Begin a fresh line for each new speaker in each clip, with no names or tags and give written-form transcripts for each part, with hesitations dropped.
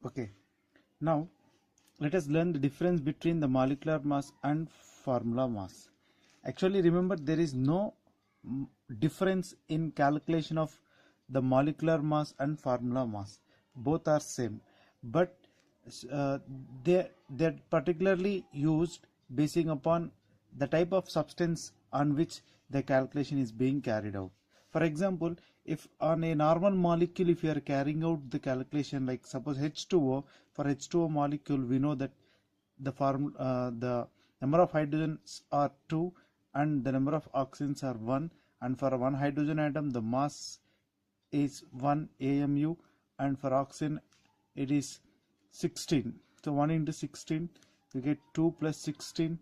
Okay, now let us learn the difference between the molecular mass and formula mass. Actually, remember, there is no difference in calculation of the molecular mass and formula mass. Both are same, but uh, they're particularly used basing upon the type of substance on which the calculation is being carried out. For example, if on a normal molecule, if you are carrying out the calculation, like suppose H2O, for H2O molecule, we know that the number of hydrogens are 2 and the number of oxygens are 1, and for one hydrogen atom the mass is 1 AMU, and for oxygen it is 16. So 1 into 16, we get 2 plus 16,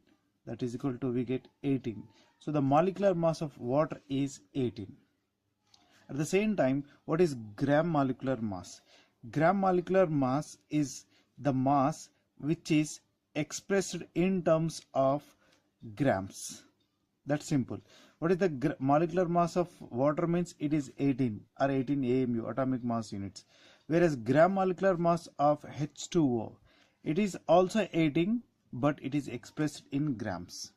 that is equal to, we get 18. So the molecular mass of water is 18. At the same time, what is gram molecular mass? Gram molecular mass is the mass which is expressed in terms of grams. That's simple. What is the molecular mass of water means? It is 18 or 18 AMU, atomic mass units. Whereas gram molecular mass of H2O, it is also 18, but it is expressed in grams.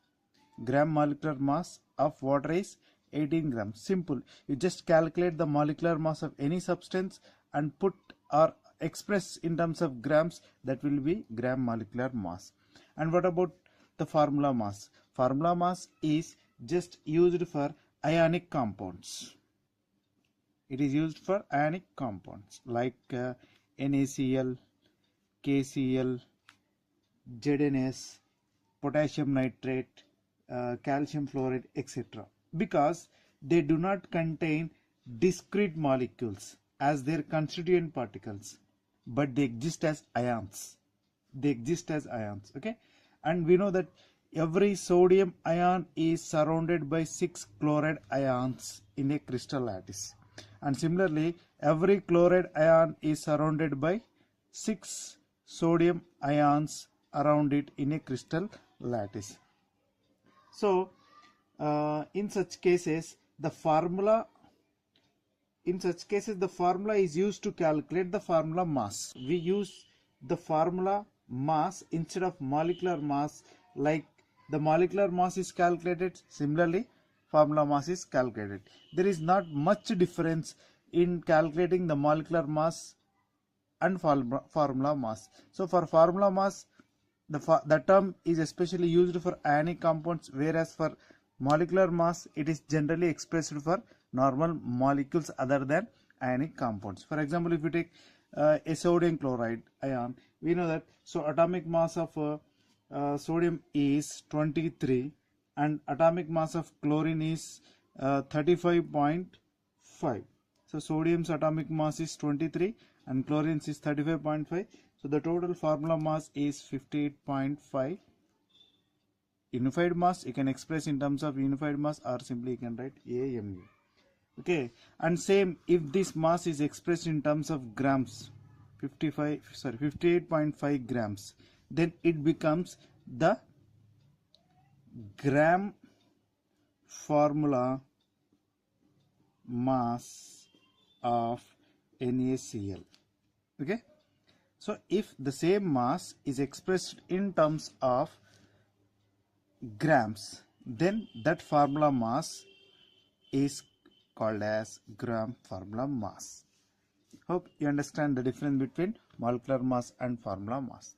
Gram molecular mass of water is 18 grams. Simple. You just calculate the molecular mass of any substance and put or express in terms of grams, that will be gram molecular mass. And what about the formula mass? Formula mass is just used for ionic compounds. It is used for ionic compounds like NaCl, KCl, ZnS, potassium nitrate, calcium fluoride, etc. Because they do not contain discrete molecules as their constituent particles, but they exist as ions. Okay, and we know that every sodium ion is surrounded by 6 chloride ions in a crystal lattice, and similarly every chloride ion is surrounded by 6 sodium ions around it in a crystal lattice. So in such cases the formula is used to calculate the formula mass. We use the formula mass instead of molecular mass. Like the molecular mass is calculated, similarly formula mass is calculated. There is not much difference in calculating the molecular mass and formula mass. So for formula mass, the term is especially used for ionic compounds, whereas for molecular mass it is generally expressed for normal molecules other than ionic compounds. For example, if you take a sodium chloride ion, we know that so atomic mass of sodium is 23 and atomic mass of chlorine is 35.5. So sodium's atomic mass is 23 and chlorine's is 35.5. So the total formula mass is 58.5. Unified mass you can express in terms of unified mass, or simply you can write AMU. Okay, and same if this mass is expressed in terms of grams, 58.5 grams, then it becomes the gram formula mass of NaCl. Okay, so if the same mass is expressed in terms of grams, then that formula mass is called as gram formula mass. Hope you understand the difference between molecular mass and formula mass.